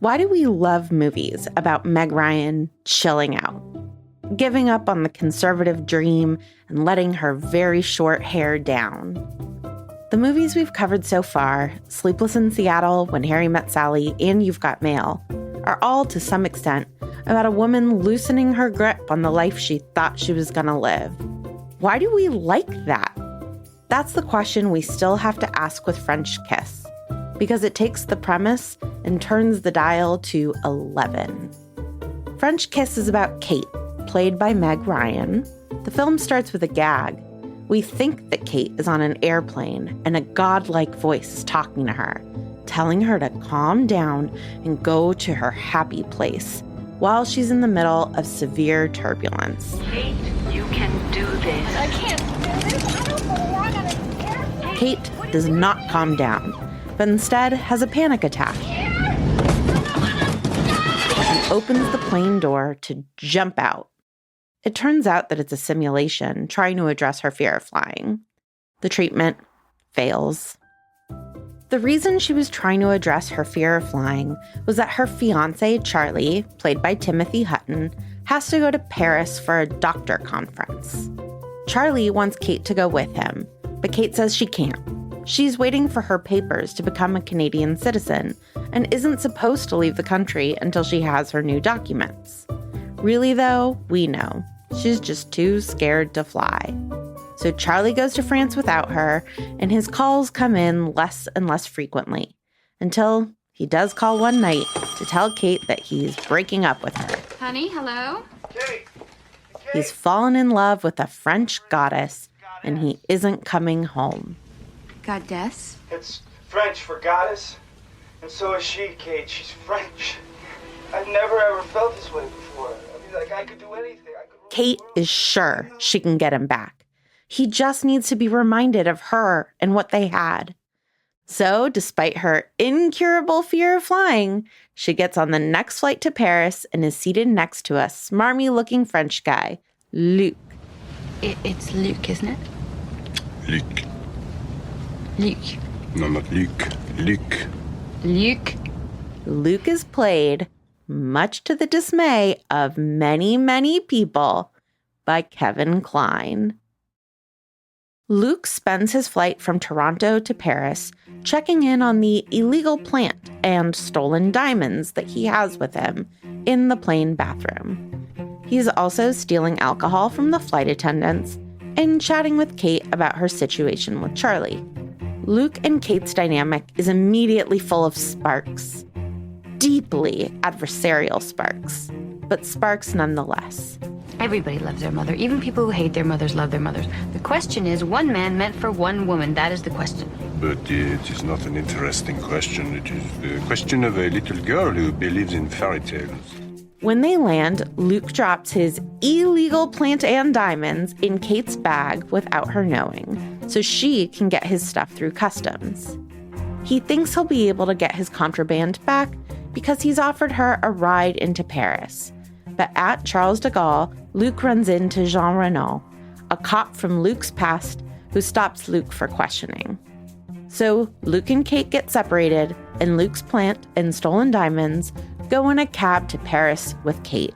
Why do we love movies about Meg Ryan chilling out, giving up on the conservative dream and letting her very short hair down? The movies we've covered so far, Sleepless in Seattle, When Harry Met Sally, and You've Got Mail, are all to some extent about a woman loosening her grip on the life she thought she was going to live. Why do we like that? That's the question we still have to ask with French Kiss, because it takes the premise and turns the dial to 11. French Kiss is about Kate, played by Meg Ryan. The film starts with a gag. We think that Kate is on an airplane and a godlike voice is talking to her, telling her to calm down and go to her happy place while she's in the middle of severe turbulence. Kate, you can do this. I can't do this. I don't belong on an airplane. Kate does not calm down, but instead has a panic attack and opens the plane door to jump out. It turns out that it's a simulation trying to address her fear of flying. The treatment fails. The reason she was trying to address her fear of flying was that her fiancé, Charlie, played by Timothy Hutton, has to go to Paris for a doctor conference. Charlie wants Kate to go with him, but Kate says she can't. She's waiting for her papers to become a Canadian citizen and isn't supposed to leave the country until she has her new documents. Really, though, we know. She's just too scared to fly. So Charlie goes to France without her, and his calls come in less and less frequently, until he does call one night to tell Kate that he's breaking up with her. Honey, hello? Kate. He's fallen in love with a French goddess, and he isn't coming home. Goddess? It's French for goddess, and so is she, Kate. She's French. I've never ever felt this way before. I mean, like, I could do anything. Kate is sure she can get him back. He just needs to be reminded of her and what they had. So, despite her incurable fear of flying, she gets on the next flight to Paris and is seated next to a smarmy-looking French guy, Luc. It's Luc, isn't it? Luc. Luc. No, not Luc. Luc. Luc. Luc is played, much to the dismay of many, many people, by Kevin Kline. Luc spends his flight from Toronto to Paris checking in on the illegal plant and stolen diamonds that he has with him in the plane bathroom. He's also stealing alcohol from the flight attendants and chatting with Kate about her situation with Charlie. Luc and Kate's dynamic is immediately full of sparks. Deeply adversarial sparks, but sparks nonetheless. Everybody loves their mother. Even people who hate their mothers love their mothers. The question is, one man meant for one woman. That is the question. But it is not an interesting question. It is the question of a little girl who believes in fairy tales. When they land, Luc drops his illegal plant and diamonds in Kate's bag without her knowing, so she can get his stuff through customs. He thinks he'll be able to get his contraband back because he's offered her a ride into Paris. But at Charles de Gaulle, Luc runs into Jean Renaud, a cop from Luc's past who stops Luc for questioning. So Luc and Kate get separated, and Luc's plant and stolen diamonds go in a cab to Paris with Kate.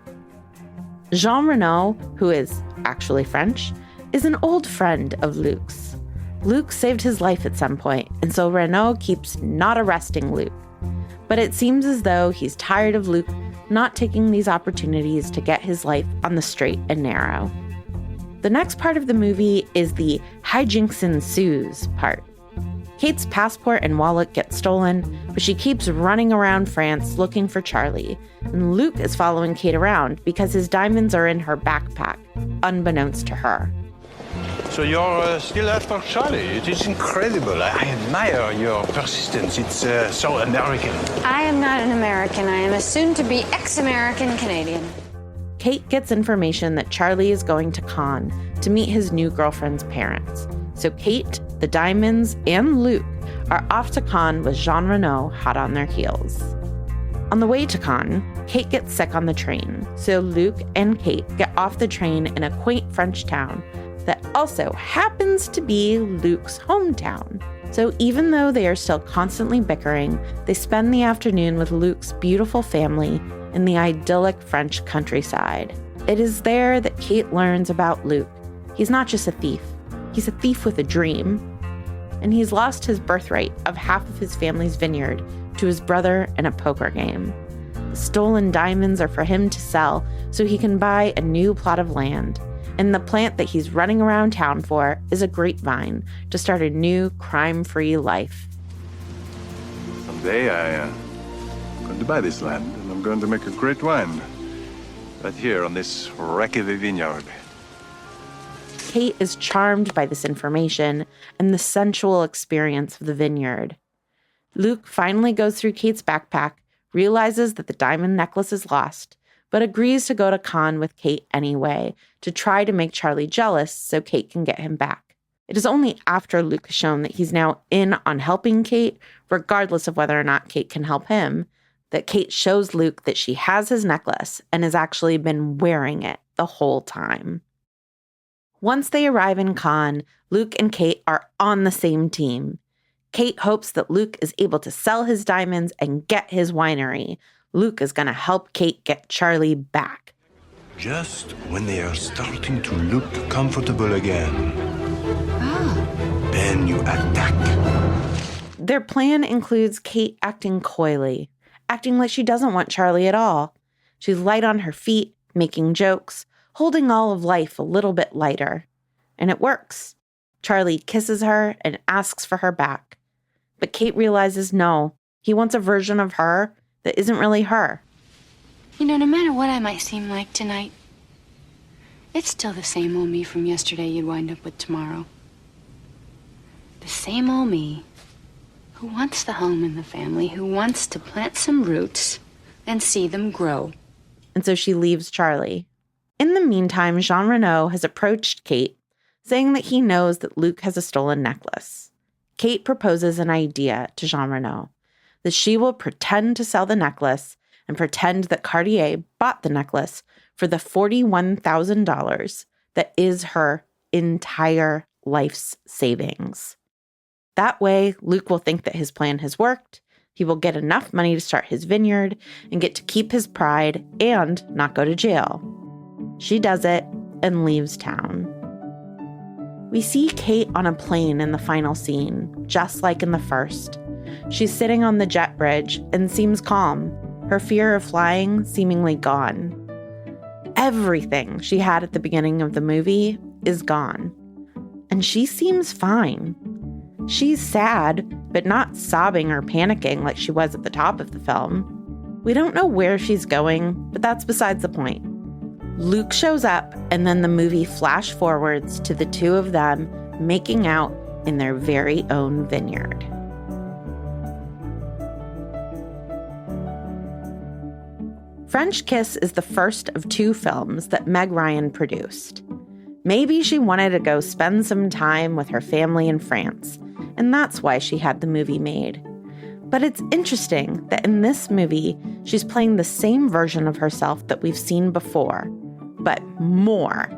Jean Renaud, who is actually French, is an old friend of Luc's. Luc saved his life at some point, and so Renaud keeps not arresting Luc. But it seems as though he's tired of Luc not taking these opportunities to get his life on the straight and narrow. The next part of the movie is the hijinks ensues part. Kate's passport and wallet get stolen, but she keeps running around France looking for Charlie, and Luc is following Kate around because his diamonds are in her backpack, unbeknownst to her. So you're still out for Charlie. It is incredible. I admire your persistence. It's so American. I am not an American. I am a soon-to-be ex-American Canadian. Kate gets information that Charlie is going to Cannes to meet his new girlfriend's parents. So Kate, the diamonds, and Luc are off to Cannes with Jean Renaud hot on their heels. On the way to Cannes, Kate gets sick on the train, so Luc and Kate get off the train in a quaint French town that also happens to be Luc's hometown. So even though they are still constantly bickering, they spend the afternoon with Luke's beautiful family in the idyllic French countryside. It is there that Kate learns about Luke. He's not just a thief. He's a thief with a dream. And he's lost his birthright of half of his family's vineyard to his brother in a poker game. The stolen diamonds are for him to sell so he can buy a new plot of land. And the plant that he's running around town for is a grapevine to start a new crime-free life. Someday I'm going to buy this land and I'm going to make a great wine. Right here on this wreck of a vineyard. Kate is charmed by this information and the sensual experience of the vineyard. Luke finally goes through Kate's backpack, realizes that the diamond necklace is lost, but agrees to go to Cannes with Kate anyway to try to make Charlie jealous so Kate can get him back. It is only after Luke has shown that he's now in on helping Kate, regardless of whether or not Kate can help him, that Kate shows Luke that she has his necklace and has actually been wearing it the whole time. Once they arrive in Cannes, Luke and Kate are on the same team. Kate hopes that Luke is able to sell his diamonds and get his winery. Luke is going to help Kate get Charlie back. Just when they are starting to look comfortable again, then you attack. Their plan includes Kate acting coyly, acting like she doesn't want Charlie at all. She's light on her feet, making jokes, holding all of life a little bit lighter. And it works. Charlie kisses her and asks for her back. But Kate realizes no, he wants a version of her that isn't really her. You know, no matter what I might seem like tonight, it's still the same old me from yesterday you'd wind up with tomorrow. The same old me who wants the home and the family, who wants to plant some roots and see them grow. And so she leaves Charlie. In the meantime, Jean Renaud has approached Kate, saying that he knows that Luke has a stolen necklace. Kate proposes an idea to Jean Renaud, that she will pretend to sell the necklace and pretend that Cartier bought the necklace for the $41,000 that is her entire life's savings. That way, Luke will think that his plan has worked, he will get enough money to start his vineyard and get to keep his pride and not go to jail. She does it and leaves town. We see Kate on a plane in the final scene, just like in the first. She's sitting on the jet bridge and seems calm, her fear of flying seemingly gone. Everything she had at the beginning of the movie is gone. And she seems fine. She's sad, but not sobbing or panicking like she was at the top of the film. We don't know where she's going, but that's besides the point. Luke shows up, and then the movie flash forwards to the two of them making out in their very own vineyard. French Kiss is the first of two films that Meg Ryan produced. Maybe she wanted to go spend some time with her family in France, and that's why she had the movie made. But it's interesting that in this movie, she's playing the same version of herself that we've seen before, but more.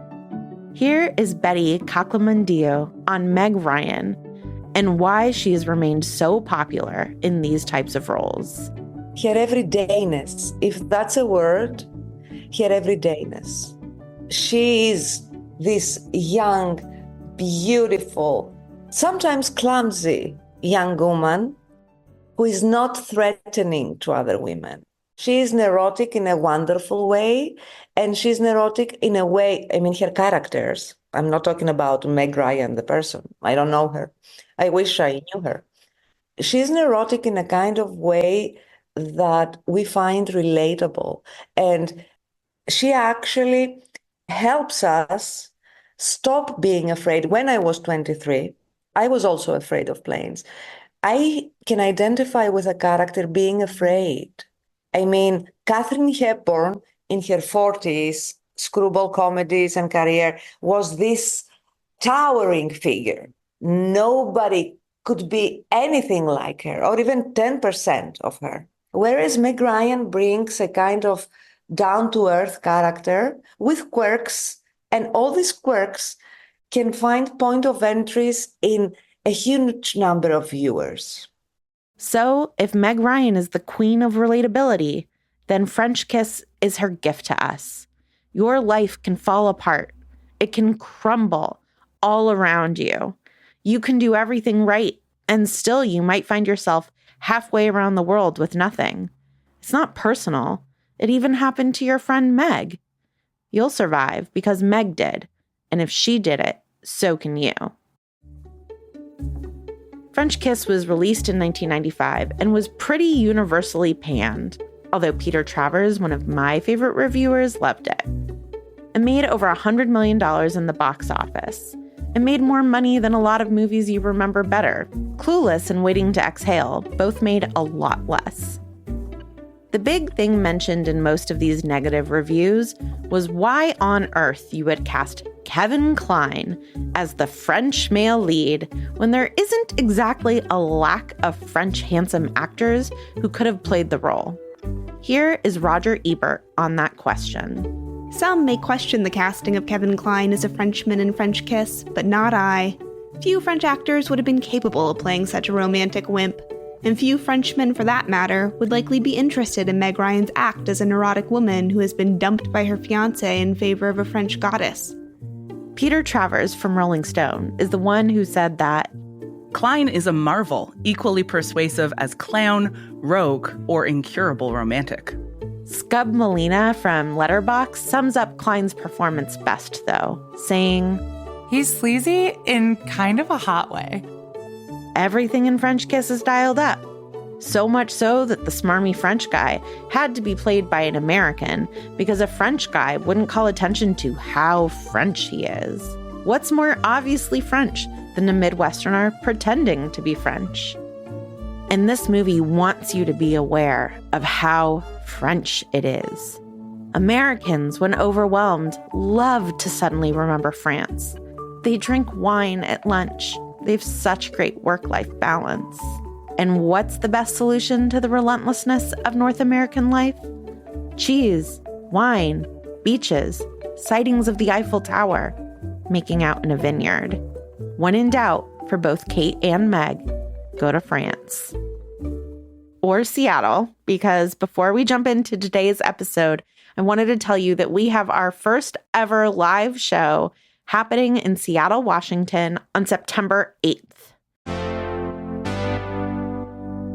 Here is Betty Caclamandillo on Meg Ryan and why she has remained so popular in these types of roles. Her everydayness, if that's a word, her everydayness. She is this young, beautiful, sometimes clumsy young woman who is not threatening to other women. She is neurotic in a wonderful way, and she's neurotic in a way, I mean, her characters. I'm not talking about Meg Ryan, the person. I don't know her. I wish I knew her. She's neurotic in a kind of way that we find relatable. And she actually helps us stop being afraid. When I was 23, I was also afraid of planes. I can identify with a character being afraid. I mean, Katharine Hepburn in her 40s, screwball comedies and career, was this towering figure. Nobody could be anything like her, or even 10% of her. Whereas Meg Ryan brings a kind of down-to-earth character with quirks, and all these quirks can find point of entries in a huge number of viewers. So if Meg Ryan is the queen of relatability, then French Kiss is her gift to us. Your life can fall apart. It can crumble all around you. You can do everything right, and still you might find yourself halfway around the world with nothing. It's not personal. It even happened to your friend Meg. You'll survive because Meg did, and if she did it, so can you. French Kiss was released in 1995 and was pretty universally panned, although Peter Travers, one of my favorite reviewers, loved it. It made over $100 million in the box office. It made more money than a lot of movies you remember better. Clueless and Waiting to Exhale both made a lot less. The big thing mentioned in most of these negative reviews was why on earth you would cast Kevin Kline as the French male lead when there isn't exactly a lack of French handsome actors who could have played the role. Here is Roger Ebert on that question. Some may question the casting of Kevin Kline as a Frenchman in French Kiss, but not I. Few French actors would have been capable of playing such a romantic wimp, and few Frenchmen, for that matter, would likely be interested in Meg Ryan's act as a neurotic woman who has been dumped by her fiancé in favor of a French goddess. Peter Travers from Rolling Stone is the one who said that Kline is a marvel, equally persuasive as clown, rogue, or incurable romantic. Scub Molina from Letterboxd sums up Kline's performance best, though, saying, "He's sleazy in kind of a hot way." Everything in French Kiss is dialed up. So much so that the smarmy French guy had to be played by an American because a French guy wouldn't call attention to how French he is. What's more obviously French than a Midwesterner pretending to be French? And this movie wants you to be aware of how French it is. Americans, when overwhelmed, love to suddenly remember France. They drink wine at lunch. They have such great work-life balance. And what's the best solution to the relentlessness of North American life? Cheese, wine, beaches, sightings of the Eiffel Tower, making out in a vineyard. When in doubt, for both Kate and Meg, go to France. Or Seattle, because before we jump into today's episode, I wanted to tell you that we have our first ever live show happening in Seattle, Washington on September 8th.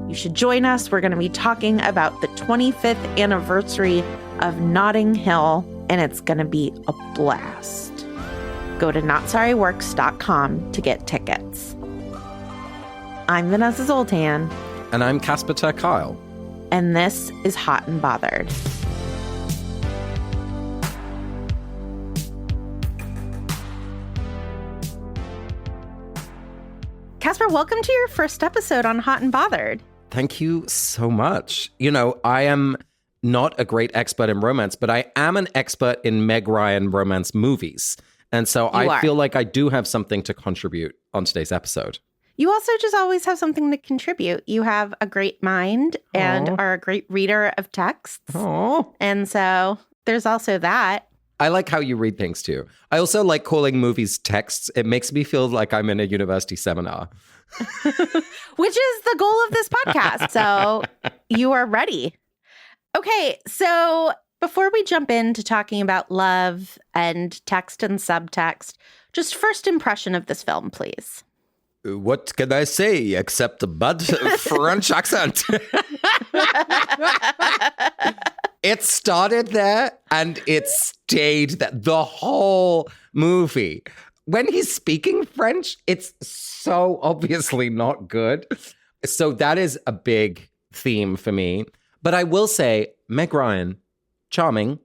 You should join us. We're going to be talking about the 25th anniversary of Notting Hill, and it's going to be a blast. Go to notsorryworks.com to get tickets. I'm Vanessa Zoltan. And I'm Casper ter Kuile. And this is Hot and Bothered. Casper, welcome to your first episode on Hot and Bothered. Thank you so much. You know, I am not a great expert in romance, but I am an expert in Meg Ryan romance movies. And so I feel like I do have something to contribute on today's episode. You also just always have something to contribute. You have a great mind and are a great reader of texts. And so there's also that. I like how you read things too. I also like calling movies texts. It makes me feel like I'm in a university seminar. Which is the goal of this podcast. So you are ready. Okay, so before we jump into talking about love and text and subtext, just first impression of this film, please. What can I say except a bad French accent? It started there and it stayed there the whole movie. When he's speaking French, it's so obviously not good. So that is a big theme for me. But I will say, Meg Ryan, charming,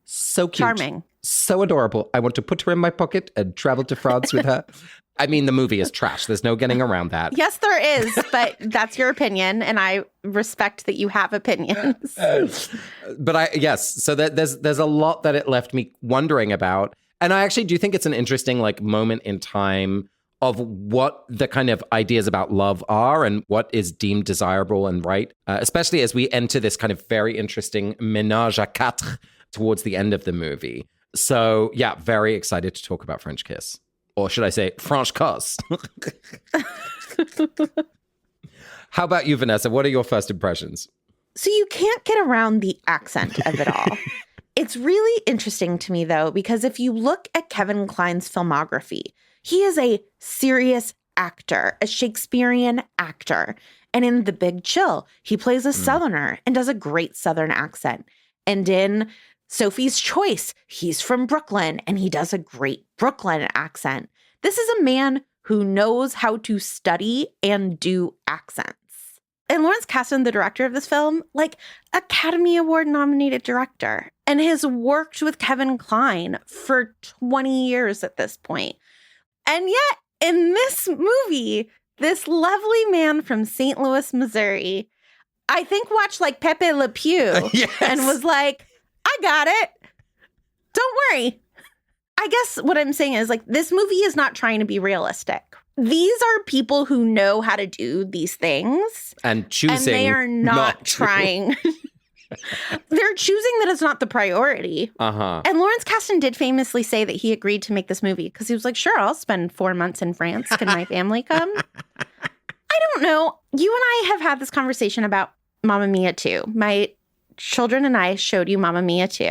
so cute. Charming. So adorable. I want to put her in my pocket and travel to France with her. I mean, the movie is trash. There's no getting around that. Yes, there is, but that's your opinion, and I respect that you have opinions. But so there's a lot that it left me wondering about. And I actually do think it's an interesting moment in time of what the kind of ideas about love are and what is deemed desirable and right, especially as we enter this kind of very interesting ménage à quatre towards the end of the movie. So yeah, very excited to talk about French Kiss. Or should I say French cuss? How about you, Vanessa? What are your first impressions? So you can't get around the accent of it all. It's really interesting to me, though, because if you look at Kevin Kline's filmography, he is a serious actor, a Shakespearean actor. And in The Big Chill, he plays a Southerner and does a great Southern accent. And in Sophie's Choice, he's from Brooklyn and he does a great Brooklyn accent. This is a man who knows how to study and do accents. And Lawrence Kasdan, the director of this film, like Academy Award nominated director, and has worked with Kevin Kline for 20 years at this point. And yet in this movie, this lovely man from St. Louis, Missouri, I think watched like Pepe Le Pew and was like, I got it. Don't worry. I guess what I'm saying is like, this movie is not trying to be realistic. These are people who know how to do these things. And choosing and they are not trying. They're choosing that it's not the priority. And Lawrence Kasdan did famously say that he agreed to make this movie because he was like, sure, I'll spend 4 months in France. Can my family come? I don't know. You and I have had this conversation about Mamma Mia 2. My children and I showed you Mamma Mia 2.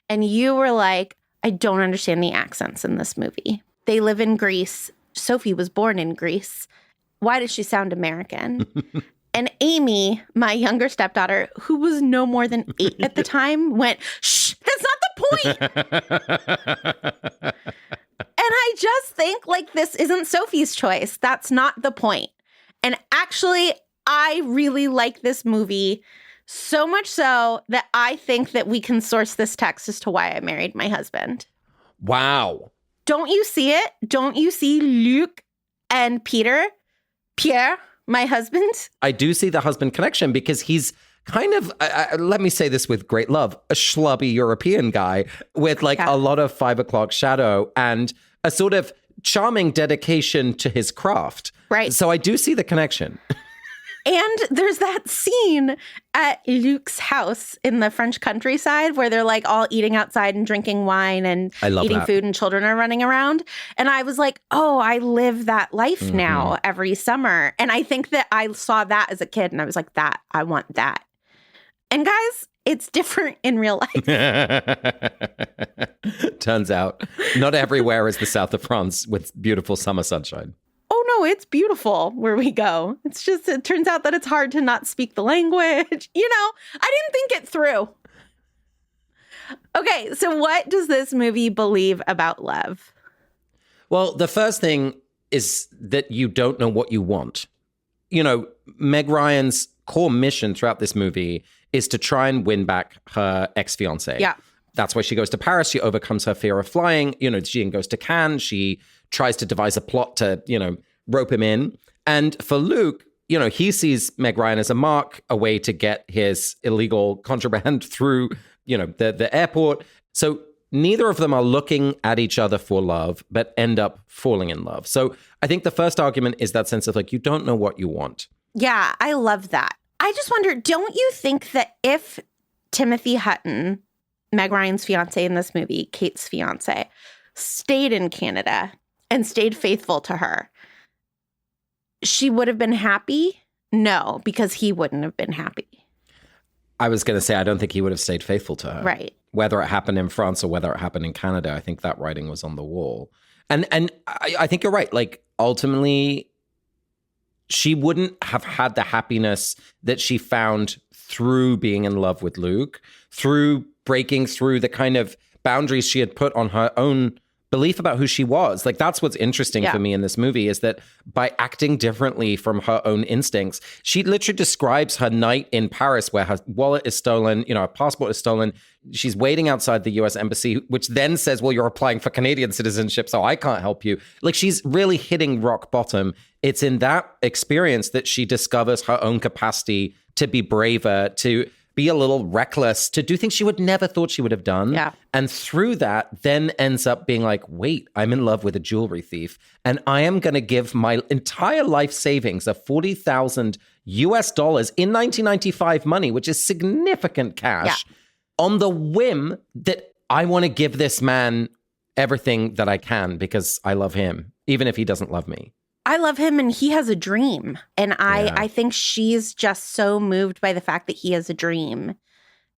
And you were like, I don't understand the accents in this movie. They live in Greece. Sophie was born in Greece. Why does she sound American? And Amy, my younger stepdaughter, who was no more than 8 at the time, went, shh, that's not the point. And I just think like this isn't Sophie's choice. That's not the point. And actually, I really like this movie so much so that I think that we can source this text as to why I married my husband. Wow. Don't you see it? Don't you see Luc and Pierre, my husband? I do see the husband connection because he's kind of, let me say this with great love, a schlubby European guy with like a lot of 5 o'clock shadow and a sort of charming dedication to his craft. Right. So I do see the connection. And there's that scene at Luc's house in the French countryside where they're like all eating outside and drinking wine and eating food and children are running around. And I was like, oh, I live that life now every summer. And I think that I saw that as a kid and I was like, I want that. And guys, it's different in real life. Turns out not everywhere is the south of France with beautiful summer sunshine. Oh, no, it's beautiful where we go. It's just, it turns out that it's hard to not speak the language. You know, I didn't think it through. Okay, so what does this movie believe about love? Well, the first thing is that you don't know what you want. You know, Meg Ryan's core mission throughout this movie is to try and win back her ex-fiancé. Yeah. That's why she goes to Paris. She overcomes her fear of flying. You know, she goes to Cannes. She tries to devise a plot to, you know, rope him in. And for Luc, you know, he sees Meg Ryan as a mark, a way to get his illegal contraband through, you know, the airport. So neither of them are looking at each other for love, but end up falling in love. So I think the first argument is that sense of like, you don't know what you want. Yeah, I love that. I just wonder, don't you think that if Timothy Hutton, Meg Ryan's fiance in this movie, Kate's fiance, stayed in Canada and stayed faithful to her, she would have been happy? No, because he wouldn't have been happy. I was going to say, I don't think he would have stayed faithful to her. Right. Whether it happened in France or whether it happened in Canada, I think that writing was on the wall. And I think you're right. Like, ultimately, she wouldn't have had the happiness that she found through being in love with Luc, through breaking through the kind of boundaries she had put on her own belief about who she was. Like, that's what's interesting for me in this movie, is that by acting differently from her own instincts, she literally describes her night in Paris where her wallet is stolen, you know, her passport is stolen. She's waiting outside the US embassy, which then says, well, you're applying for Canadian citizenship, so I can't help you. Like, she's really hitting rock bottom. It's in that experience that she discovers her own capacity to be braver, to be a little reckless, to do things she would never thought she would have done. Yeah. And through that, then ends up being like, wait, I'm in love with a jewelry thief. And I am going to give my entire life savings of $40,000 US in 1995 money, which is significant cash, on the whim that I want to give this man everything that I can because I love him, even if he doesn't love me. I love him and he has a dream. And I think she's just so moved by the fact that he has a dream.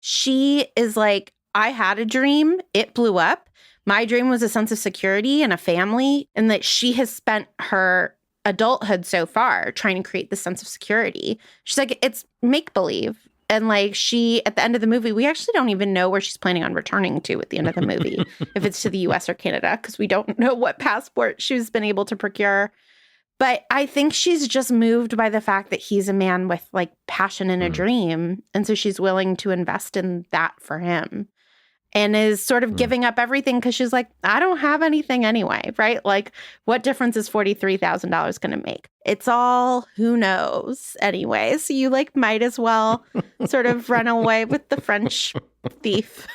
She is like, I had a dream. It blew up. My dream was a sense of security and a family, and that she has spent her adulthood so far trying to create this sense of security. She's like, it's make-believe. And like she, at the end of the movie, we actually don't even know where she's planning on returning to at the end of the movie, if it's to the US or Canada, because we don't know what passport she's been able to procure. But I think she's just moved by the fact that he's a man with like passion and a dream. And so she's willing to invest in that for him. And is sort of giving up everything because she's like, I don't have anything anyway, right? Like, what difference is $43,000 going to make? It's all who knows anyway. So you like might as well sort of run away with the French thief.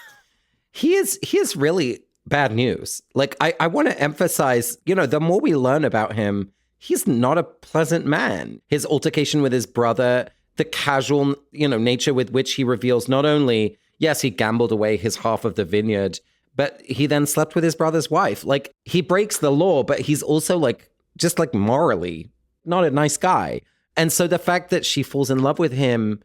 He is really bad news. Like, I want to emphasize, the more we learn about him, he's not a pleasant man. His altercation with his brother, the casual, nature with which he reveals not only, yes, he gambled away his half of the vineyard, but he then slept with his brother's wife. Like, he breaks the law, but he's also just morally not a nice guy. And so the fact that she falls in love with him,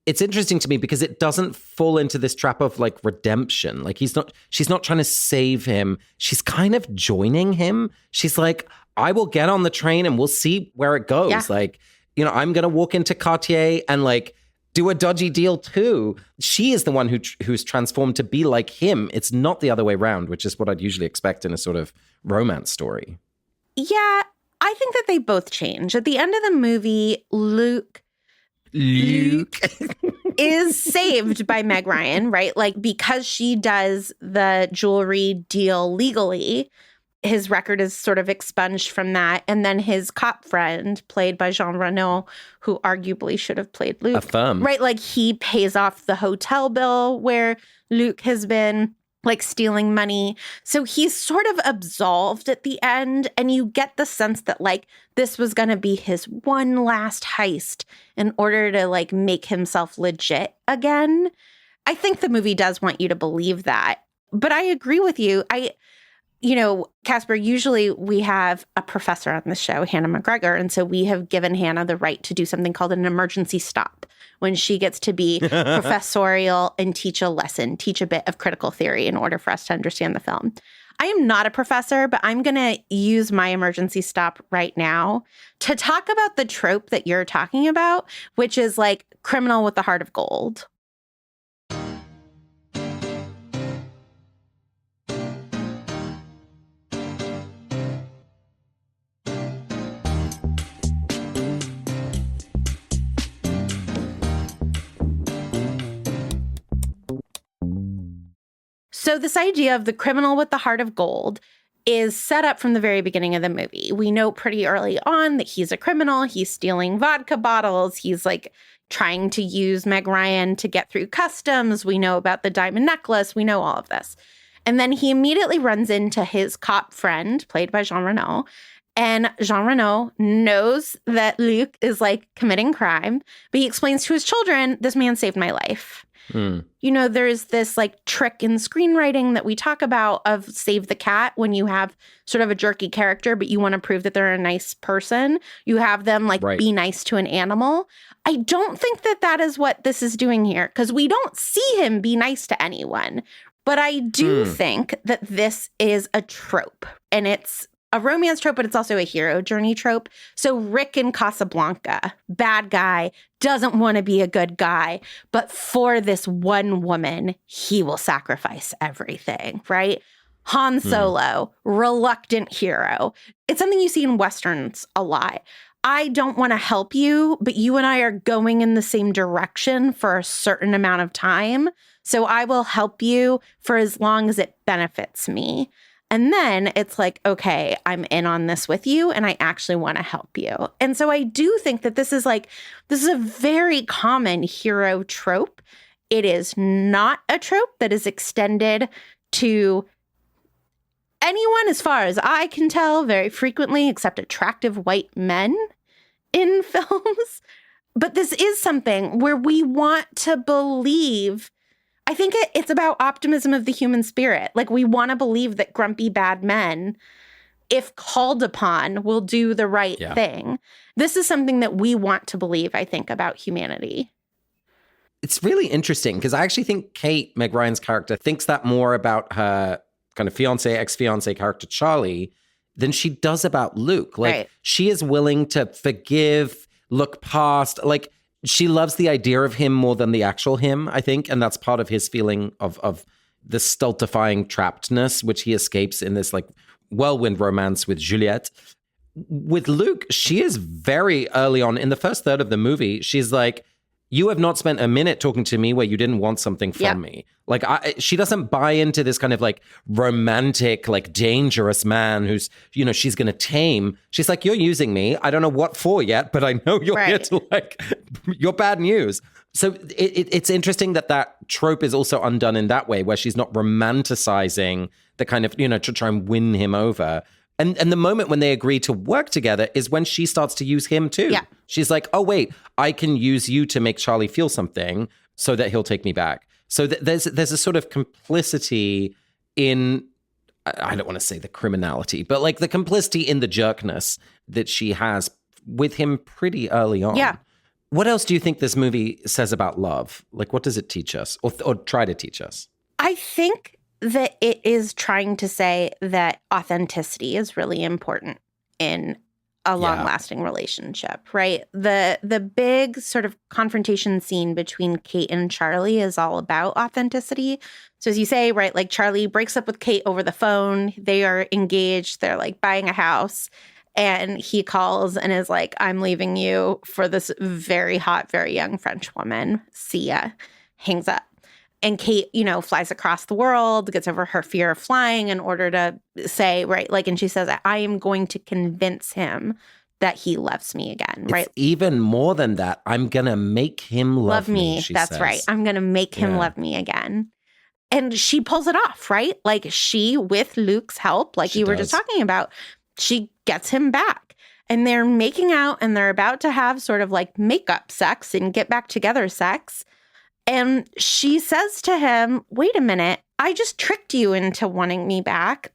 it's interesting to me because it doesn't fall into this trap of redemption. Like she's not trying to save him. She's kind of joining him. She's like, I will get on the train and we'll see where it goes. Yeah. I'm going to walk into Cartier and do a dodgy deal too. She is the one who's transformed to be like him. It's not the other way around, which is what I'd usually expect in a sort of romance story. Yeah, I think that they both change. At the end of the movie, Luke is saved by Meg Ryan, right? Because she does the jewelry deal legally, his record is sort of expunged from that. And then his cop friend, played by Jean Reno, who arguably should have played Luke. Affirm. Right? He pays off the hotel bill where Luke has been stealing money. So he's sort of absolved at the end. And you get the sense that this was going to be his one last heist in order to make himself legit again. I think the movie does want you to believe that. But I agree with you. Casper, usually we have a professor on the show, Hannah McGregor. And so we have given Hannah the right to do something called an emergency stop when she gets to be professorial and teach a lesson, teach a bit of critical theory in order for us to understand the film. I am not a professor, but I'm going to use my emergency stop right now to talk about the trope that you're talking about, which is criminal with the heart of gold. So this idea of the criminal with the heart of gold is set up from the very beginning of the movie. We know pretty early on that he's a criminal. He's stealing vodka bottles. He's trying to use Meg Ryan to get through customs. We know about the diamond necklace. We know all of this. And then he immediately runs into his cop friend, played by Jean Reno. And Jean Reno knows that Luc is committing crime, but he explains to his children, this man saved my life. There's this trick in screenwriting that we talk about of save the cat when you have sort of a jerky character, but you want to prove that they're a nice person. You have them right. Be nice to an animal. I don't think that that is what this is doing here because we don't see him be nice to anyone. But I do think that this is a trope and it's a romance trope, but it's also a hero journey trope. So Rick in Casablanca, bad guy, doesn't want to be a good guy, but for this one woman, he will sacrifice everything, right? Han Solo, reluctant hero. It's something you see in Westerns a lot. I don't want to help you, but you and I are going in the same direction for a certain amount of time. So I will help you for as long as it benefits me. And then it's okay, I'm in on this with you and I actually want to help you. And so I do think that this is a very common hero trope. It is not a trope that is extended to anyone, as far as I can tell, very frequently, except attractive white men in films. But this is something where we want to believe. I think it's about optimism of the human spirit. Like, we want to believe that grumpy bad men, if called upon, will do the right thing. This is something that we want to believe, I think, about humanity. It's really interesting because I actually think Kate, Meg Ryan's character, thinks that more about her kind of fiance, ex-fiance character, Charlie, than she does about Luke. Like, she is willing to forgive, look past, like, she loves the idea of him more than the actual him, I think. And that's part of his feeling of the stultifying trappedness, which he escapes in this, like, whirlwind romance with Juliette. With Luke, she is very early on in the first third of the movie. She's like, you have not spent a minute talking to me where you didn't want something from me. Like, she doesn't buy into this kind of like romantic, like dangerous man who's, you know, she's going to tame. She's like, you're using me. I don't know what for yet, but I know you're here to like, you're bad news. So it's interesting that trope is also undone in that way, where she's not romanticizing the kind of, you know, to try and win him over. And the moment when they agree to work together is when she starts to use him too. Yeah. She's like, oh, wait, I can use you to make Charlie feel something so that he'll take me back. So there's a sort of complicity in, I don't want to say the criminality, but like the complicity in the jerkness that she has with him pretty early on. Yeah. What else do you think this movie says about love? Like, what does it teach us or try to teach us? I think that it is trying to say that authenticity is really important in a long-lasting relationship, right? The big sort of confrontation scene between Kate and Charlie is all about authenticity. So as you say, right, like Charlie breaks up with Kate over the phone. They are engaged. They're like buying a house. And he calls and is like, I'm leaving you for this very hot, very young French woman. See ya. Hangs up. And Kate, you know, flies across the world, gets over her fear of flying in order to say, right, like, and she says, I am going to convince him that he loves me again, right? It's even more than that. I'm going to make him love me, she That's says. Right. I'm going to make him love me again. And she pulls it off, right? Like, she, with Luke's help, like you were just talking about, she gets him back. And they're making out and they're about to have sort of like makeup sex and get back together sex. And she says to him, wait a minute, I just tricked you into wanting me back.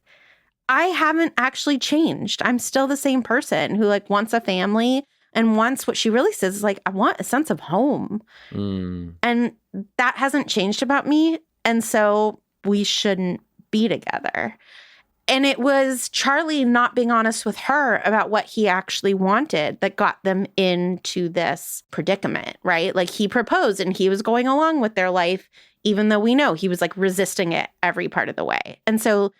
I haven't actually changed. I'm still the same person who like wants a family and wants what she really says is like, I want a sense of home. And that hasn't changed about me. And so we shouldn't be together. And it was Charlie not being honest with her about what he actually wanted that got them into this predicament, right? Like he proposed and he was going along with their life, even though we know he was like resisting it every part of the way. And so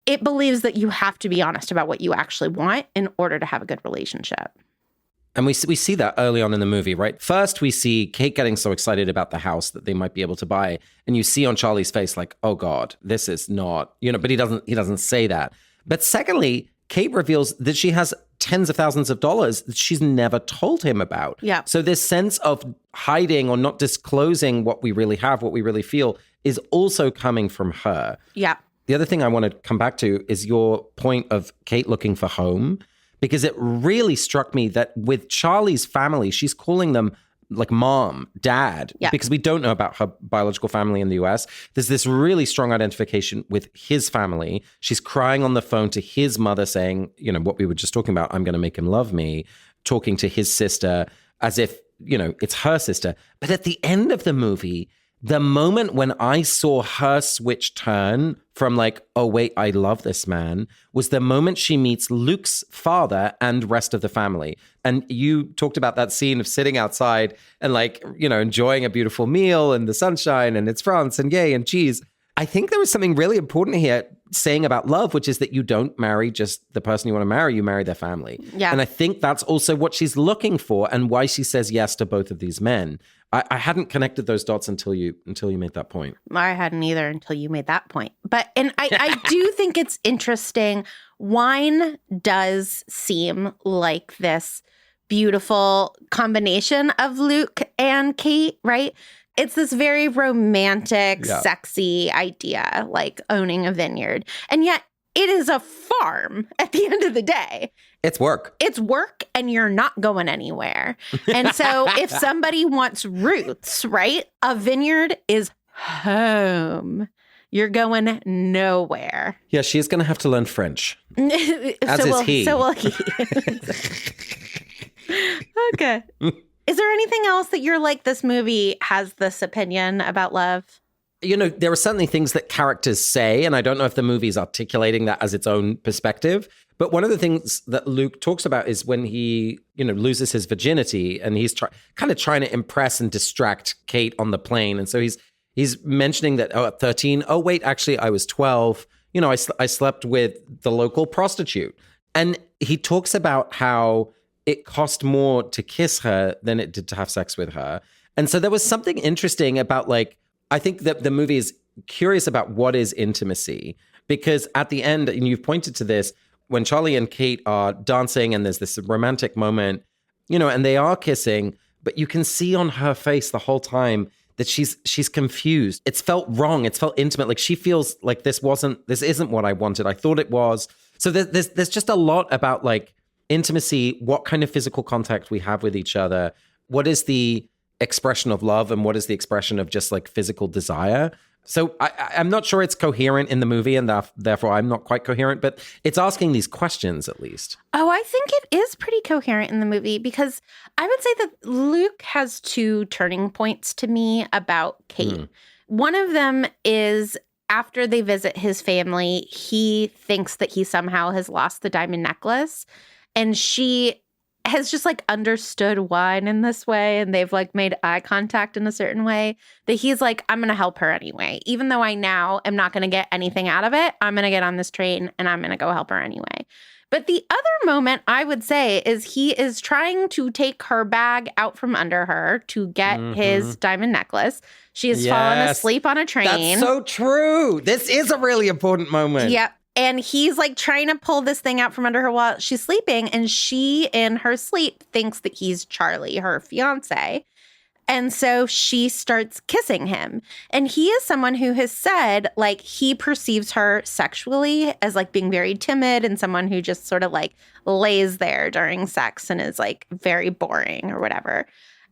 it believes that you have to be honest about what you actually want in order to have a good relationship. And we see that early on in the movie, right? First, we see Kate getting so excited about the house that they might be able to buy. And you see on Charlie's face like, oh God, this is not, you know, but he doesn't say that. But secondly, Kate reveals that she has tens of thousands of dollars that she's never told him about. Yeah. So this sense of hiding or not disclosing what we really have, what we really feel is also coming from her. Yeah. The other thing I want to come back to is your point of Kate looking for home. Because it really struck me that with Charlie's family, she's calling them like mom, dad, because we don't know about her biological family in the US. There's this really strong identification with his family. She's crying on the phone to his mother saying, you know, what we were just talking about, I'm going to make him love me, talking to his sister as if, you know, it's her sister. But at the end of the movie, the moment when I saw her switch turn from like, oh, wait, I love this man, was the moment she meets Luke's father and rest of the family. And you talked about that scene of sitting outside and like, you know, enjoying a beautiful meal and the sunshine and it's France and yay and cheese. I think there was something really important here saying about love, which is that you don't marry just the person you want to marry, you marry their family. Yeah. And I think that's also what she's looking for and why she says yes to both of these men. I hadn't connected those dots until you made that point. I hadn't either until you made that point. But I do think it's interesting. Wine does seem like this beautiful combination of Luke and Kate, right? It's this very romantic, sexy idea, like owning a vineyard. And yet it is a farm at the end of the day. It's work. It's work, and you're not going anywhere. And so if somebody wants roots, right, a vineyard is home. You're going nowhere. Yeah, she's going to have to learn French. As so is will he. So will he. Okay. Is there anything else that you're like, this movie has this opinion about love? You know, there are certainly things that characters say, and I don't know if the movie's articulating that as its own perspective. But one of the things that Luke talks about is when he, loses his virginity, and he's kind of trying to impress and distract Kate on the plane. And so he's mentioning that, at 13, oh, wait, actually, I was 12. I slept with the local prostitute. And he talks about how it cost more to kiss her than it did to have sex with her. And so there was something interesting about, I think that the movie is curious about what is intimacy, because at the end, and you've pointed to this, when Charlie and Kate are dancing and there's this romantic moment, and they are kissing, but you can see on her face the whole time that she's confused. It's felt wrong. It's felt intimate. Like she feels like this isn't what I wanted. I thought it was. So there's just a lot about intimacy, what kind of physical contact we have with each other, what is the expression of love and what is the expression of just physical desire. So I'm not sure it's coherent in the movie, and therefore I'm not quite coherent, but it's asking these questions at least. Oh, I think it is pretty coherent in the movie, because I would say that Luke has two turning points to me about Kate. One of them is after they visit his family, he thinks that he somehow has lost the diamond necklace, and she has just understood wine in this way, and they've made eye contact in a certain way that he's I'm going to help her anyway. Even though I now am not going to get anything out of it, I'm going to get on this train and I'm going to go help her anyway. But the other moment I would say is he is trying to take her bag out from under her to get his diamond necklace. She has fallen asleep on a train. That's so true. This is a really important moment. Yep. And he's trying to pull this thing out from under her while she's sleeping. And she, in her sleep, thinks that he's Charlie, her fiance. And so she starts kissing him. And he is someone who has said, he perceives her sexually as, being very timid and someone who just sort of, lays there during sex and is, very boring or whatever.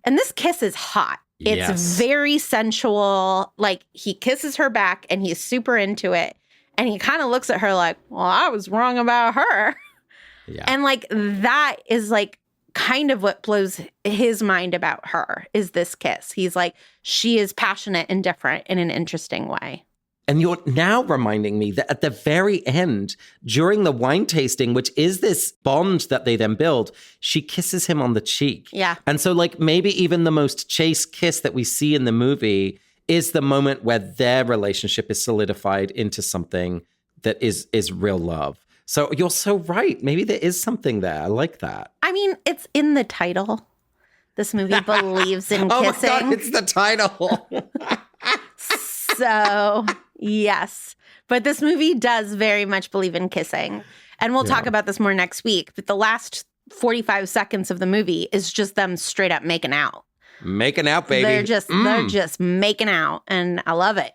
And this kiss is hot. It's very sensual. He kisses her back and he's super into it. And he kind of looks at her well, I was wrong about her. Yeah. And that is kind of what blows his mind about her is this kiss. He's she is passionate and different in an interesting way. And you're now reminding me that at the very end, during the wine tasting, which is this bond that they then build, she kisses him on the cheek. Yeah. And so maybe even the most chaste kiss that we see in the movie is the moment where their relationship is solidified into something that is real love. So you're so right. Maybe there is something there. I like that. I mean, it's in the title. This movie believes in kissing. Oh my God, it's the title. So, yes. But this movie does very much believe in kissing. And we'll talk about this more next week. But the last 45 seconds of the movie is just them straight up making out. Making out, baby. They're just making out, and I love it.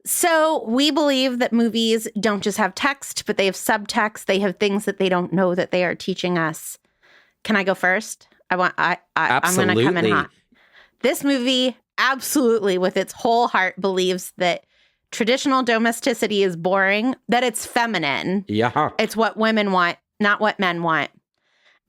So we believe that movies don't just have text, but they have subtext. They have things that they don't know that they are teaching us. Can I go first? I'm going to come in hot. This movie absolutely, with its whole heart, believes that traditional domesticity is boring, that it's feminine. Yeah. It's what women want, not what men want.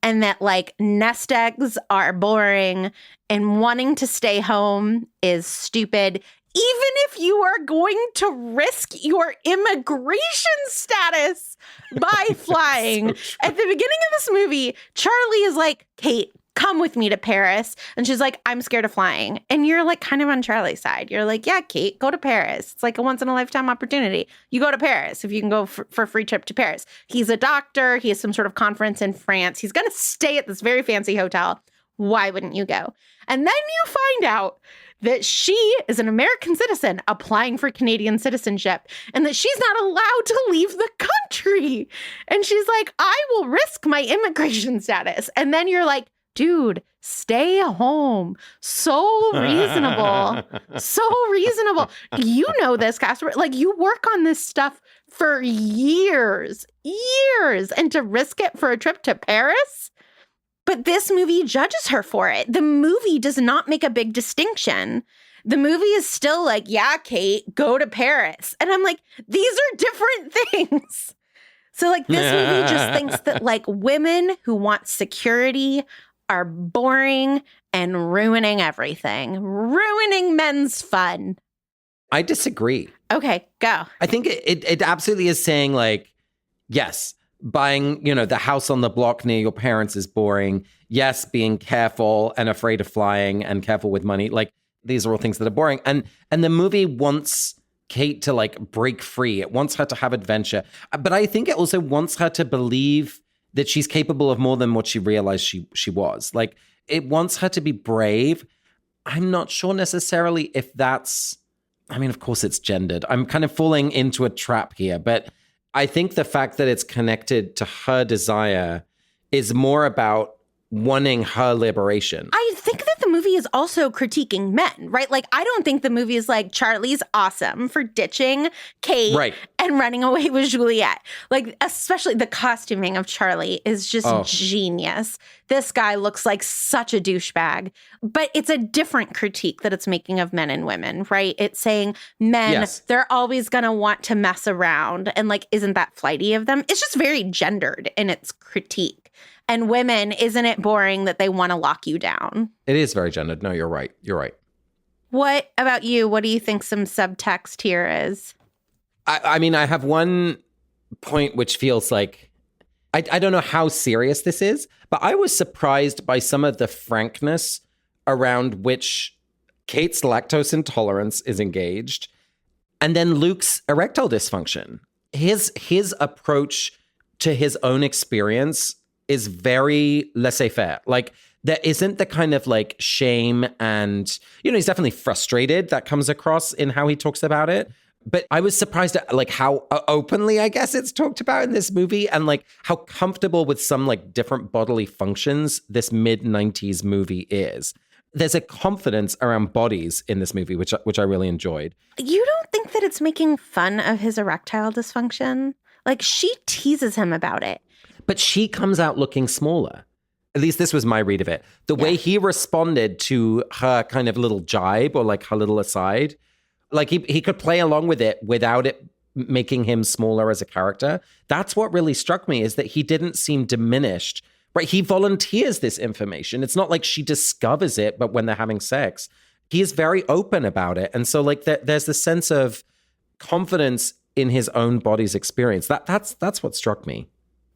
And that nest eggs are boring and wanting to stay home is stupid, even if you are going to risk your immigration status by flying. At the beginning of this movie, Charlie is Kate, come with me to Paris. And she's I'm scared of flying. And you're kind of on Charlie's side. You're yeah, Kate, go to Paris. It's a once in a lifetime opportunity. You go to Paris if you can go for a free trip to Paris. He's a doctor. He has some sort of conference in France. He's going to stay at this very fancy hotel. Why wouldn't you go? And then you find out that she is an American citizen applying for Canadian citizenship and that she's not allowed to leave the country. And she's I will risk my immigration status. And then you're dude, stay home. So reasonable. So reasonable. You know this, Casper. You work on this stuff for years. And to risk it for a trip to Paris? But this movie judges her for it. The movie does not make a big distinction The movie is still like, yeah, Kate, go to Paris. And I'm like, these are different things. So like this movie just thinks that like women who want security are boring and ruining everything, ruining men's fun. I disagree. Okay, go. I think it absolutely is saying like, yes, buying, the house on the block near your parents is boring. Yes, being careful and afraid of flying and careful with money. Like these are all things that are boring. And the movie wants Kate to like break free. It wants her to have adventure. But I think it also wants her to believe that she's capable of more than what she realized she was. Like it wants her to be brave. I'm not sure necessarily if that's, I mean, of course it's gendered. I'm kind of falling into a trap here, but I think the fact that it's connected to her desire is more about wanting her liberation. I think that the movie is also critiquing men, right? Like, I don't think the movie is like, Charlie's awesome for ditching Kate and running away with Juliet. Like, especially the costuming of Charlie is just genius. This guy looks like such a douchebag. But it's a different critique that it's making of men and women, right? It's saying men, they're always going to want to mess around. And like, isn't that flighty of them? It's just very gendered in its critique. And women, isn't it boring that they want to lock you down? It is very gendered. No, you're right. You're right. What about you? What do you think some subtext here is? I mean, I have one point which feels like, I don't know how serious this is, but I was surprised by some of the frankness around which Kate's lactose intolerance is engaged, and then Luke's erectile dysfunction. His approach to his own experience is very laissez-faire. Like, there isn't the kind of like shame and, he's definitely frustrated that comes across in how he talks about it. But I was surprised at like how openly, I guess, it's talked about in this movie, and like how comfortable with some like different bodily functions this mid-90s movie is. There's a confidence around bodies in this movie, which I really enjoyed. You don't think that it's making fun of his erectile dysfunction? Like, she teases him about it. But she comes out looking smaller. At least this was my read of it. The way he responded to her kind of little jibe or like her little aside, like he could play along with it without it making him smaller as a character. That's what really struck me, is that he didn't seem diminished, right? He volunteers this information. It's not like she discovers it, but when they're having sex, he is very open about it. And so like there's this sense of confidence in his own body's experience. That's what struck me.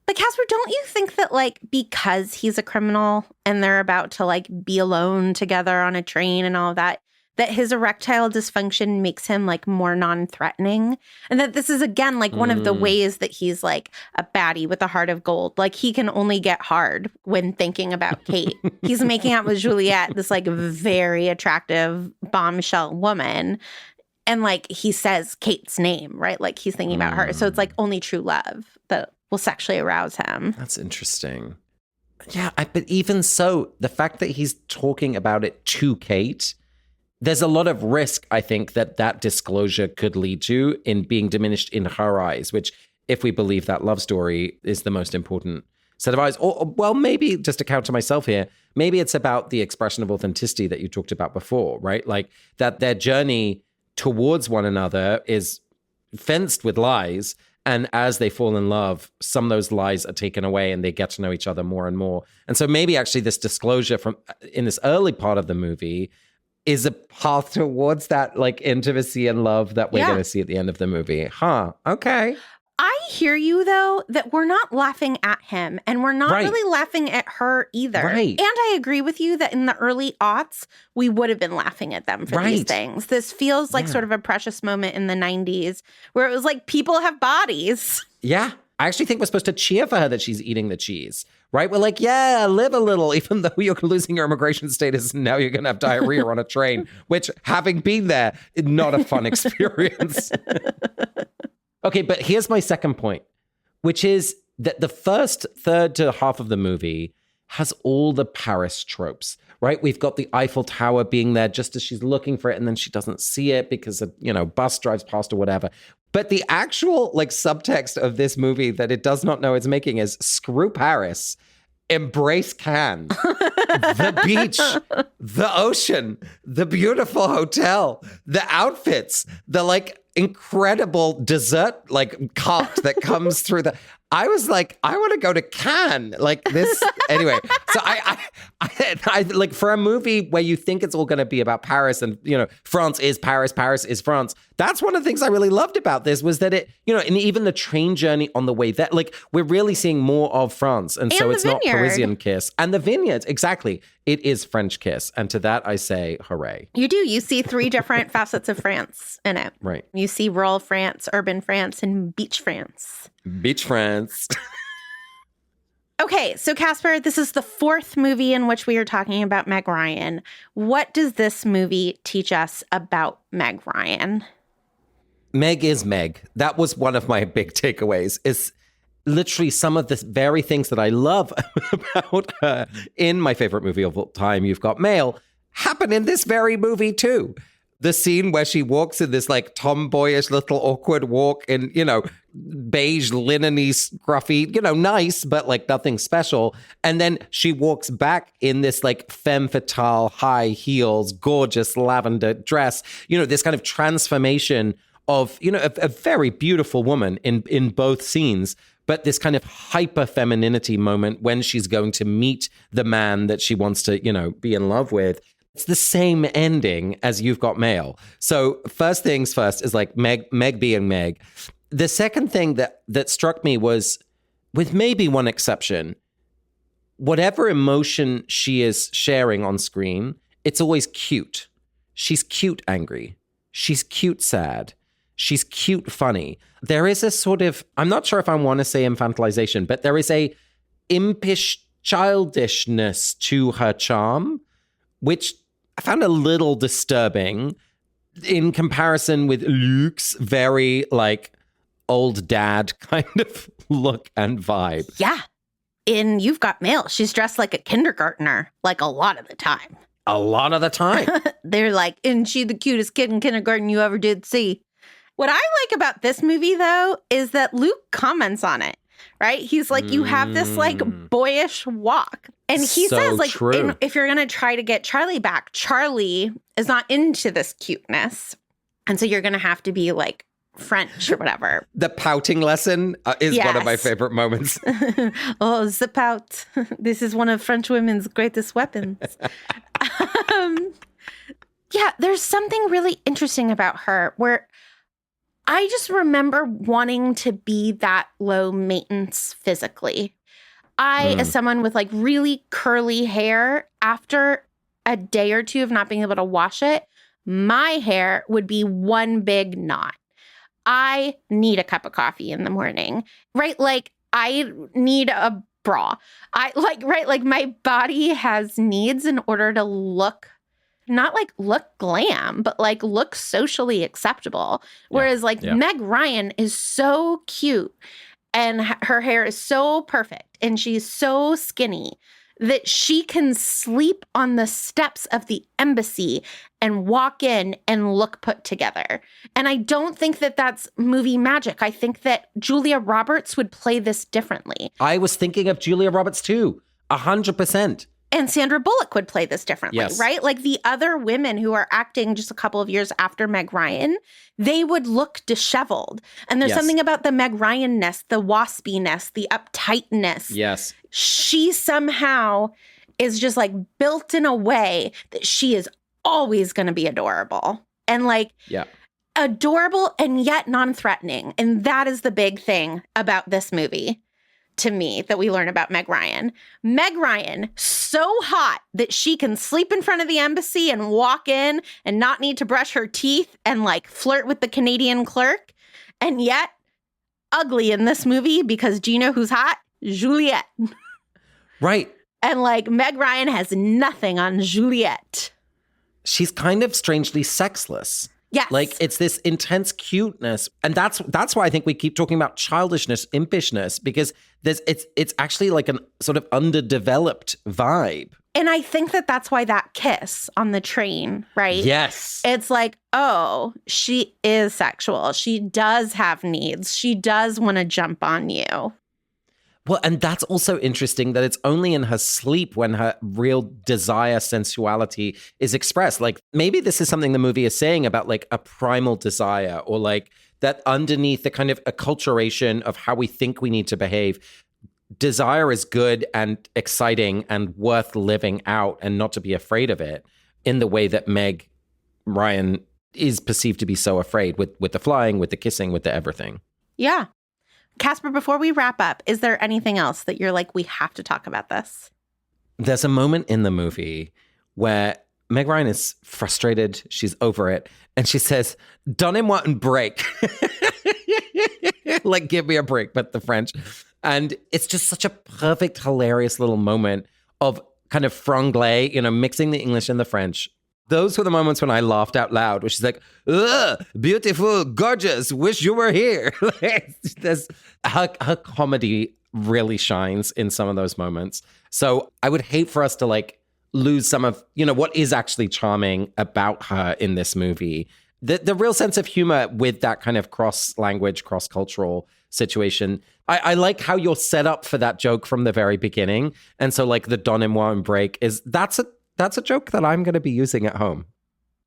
But Casper, don't you think that like because he's a criminal and they're about to like be alone together on a train and all of that, that his erectile dysfunction makes him like more non-threatening? And that this is again like one of the ways that he's like a baddie with a heart of gold. Like he can only get hard when thinking about Kate. He's making out with Juliet, this like very attractive bombshell woman. And like he says Kate's name, right? Like he's thinking about her. So it's like only true love that will sexually arouse him. That's interesting. Yeah, but even so, the fact that he's talking about it to Kate, there's a lot of risk, I think, that disclosure could lead to in being diminished in her eyes, which, if we believe that love story, is the most important set of eyes. Or, well, maybe, just to counter myself here, maybe it's about the expression of authenticity that you talked about before, right? Like that their journey towards one another is fenced with lies. And as they fall in love, some of those lies are taken away and they get to know each other more and more. And so maybe actually this disclosure from in this early part of the movie is a path towards that like intimacy and love that we're going to see at the end of the movie. Huh. Okay. I hear you, though, that we're not laughing at him and we're not really laughing at her either. Right. And I agree with you that in the early aughts, we would have been laughing at them for these things. This feels like sort of a precious moment in the 90s where it was like people have bodies. Yeah. I actually think we're supposed to cheer for her that she's eating the cheese, right? We're like, yeah, live a little, even though you're losing your immigration status and now you're going to have diarrhea on a train, which, having been there, is not a fun experience. Okay, but here's my second point, which is that the first third to half of the movie has all the Paris tropes, right? We've got the Eiffel Tower being there just as she's looking for it, and then she doesn't see it because a bus drives past or whatever. But the actual like subtext of this movie that it does not know it's making is screw Paris. embrace Cannes. The beach, the ocean, the beautiful hotel, the outfits, the like incredible dessert like cart that comes through the. I was like, I want to go to Cannes. Like this. Anyway, so I like for a movie where you think it's all going to be about Paris and, you know, France is Paris, Paris is France. That's one of the things I really loved about this was that it, you know, and even the train journey on the way that like we're really seeing more of France. And so it's not Parisian Kiss. And the vineyards, exactly. It is French Kiss. And to that I say, hooray. You do. You see 3 different facets of France in it. Right. You see rural France, urban France, and beach France. Beach France. Okay, so Casper, this is the 4th movie in which we are talking about Meg Ryan. What does this movie teach us about Meg Ryan? Meg is Meg. That was one of my big takeaways. Is literally some of the very things that I love about her in my favorite movie of all time, You've Got Mail, happen in this very movie too. The scene where she walks in this like tomboyish little awkward walk in, you know, beige linen-y scruffy, you know, nice, but like nothing special. And then she walks back in this like femme fatale, high heels, gorgeous lavender dress, you know, this kind of transformation of, you know, a very beautiful woman in both scenes, but this kind of hyper femininity moment when she's going to meet the man that she wants to, you know, be in love with. It's the same ending as You've Got Mail. So first things first is like Meg being Meg. The second thing that struck me was, with maybe one exception, whatever emotion she is sharing on screen, it's always cute. She's cute angry. She's cute sad. She's cute funny. There is a sort of, I'm not sure if I want to say infantilization, but there is a impish childishness to her charm, which I found a little disturbing in comparison with Luke's very like old dad kind of look and vibe. Yeah. In You've Got Mail, she's dressed like a kindergartner, like a lot of the time. A lot of the time. They're like, isn't she the cutest kid in kindergarten you ever did see? What I like about this movie, though, is that Luke comments on it. Right? He's like, you have this like boyish walk. And he says like, if you're going to try to get Charlie back, Charlie is not into this cuteness. And so you're going to have to be like French or whatever. The pouting lesson is one of my favorite moments. Oh, the pout. This is one of French women's greatest weapons. Yeah, there's something really interesting about her where I just remember wanting to be that low maintenance physically. As someone with like really curly hair, after a day or two of not being able to wash it, my hair would be one big knot. I need a cup of coffee in the morning, right? Like I need a bra. Like my body has needs in order to look, not like look glam, but like look socially acceptable. Whereas Meg Ryan is so cute and her hair is so perfect and she's so skinny that she can sleep on the steps of the embassy and walk in and look put together. And I don't think that that's movie magic. I think that Julia Roberts would play this differently. I was thinking of Julia Roberts too, 100%. And Sandra Bullock would play this differently, right? Like the other women who are acting just a couple of years after Meg Ryan, they would look disheveled. And there's something about the Meg Ryan-ness, the waspiness, the uptightness. Yes. She somehow is just like built in a way that she is always going to be adorable. And like adorable and yet non-threatening. And that is the big thing about this movie. To me, that we learn about Meg Ryan. Meg Ryan, so hot that she can sleep in front of the embassy and walk in and not need to brush her teeth and like flirt with the Canadian clerk. And yet ugly in this movie because do you know who's hot? Juliette. Right. And like Meg Ryan has nothing on Juliette. She's kind of strangely sexless. Yes. Like it's this intense cuteness. And that's why I think we keep talking about childishness, impishness, because it's actually like a sort of underdeveloped vibe. And I think that that's why that kiss on the train, right? Yes. It's like, oh, she is sexual. She does have needs. She does want to jump on you. Well, and that's also interesting that it's only in her sleep when her real desire, sensuality is expressed. Like maybe this is something the movie is saying about like a primal desire, or like that underneath the kind of acculturation of how we think we need to behave, desire is good and exciting and worth living out and not to be afraid of it in the way that Meg Ryan is perceived to be so afraid with the flying, with the kissing, with the everything. Yeah. Casper, before we wrap up, is there anything else that you're like, we have to talk about this? There's a moment in the movie where Meg Ryan is frustrated. She's over it. And she says, donnez-moi un break. Like, give me a break, but the French. And it's just such a perfect, hilarious little moment of kind of franglais, mixing the English and the French. Those were the moments when I laughed out loud, where she's like, ugh, beautiful, gorgeous, wish you were here. Her comedy really shines in some of those moments. So I would hate for us to like lose some of, what is actually charming about her in this movie. The real sense of humor with that kind of cross-language, cross-cultural situation. I like how you're set up for that joke from the very beginning. And so like the donnez-moi un break that's a joke that I'm going to be using at home.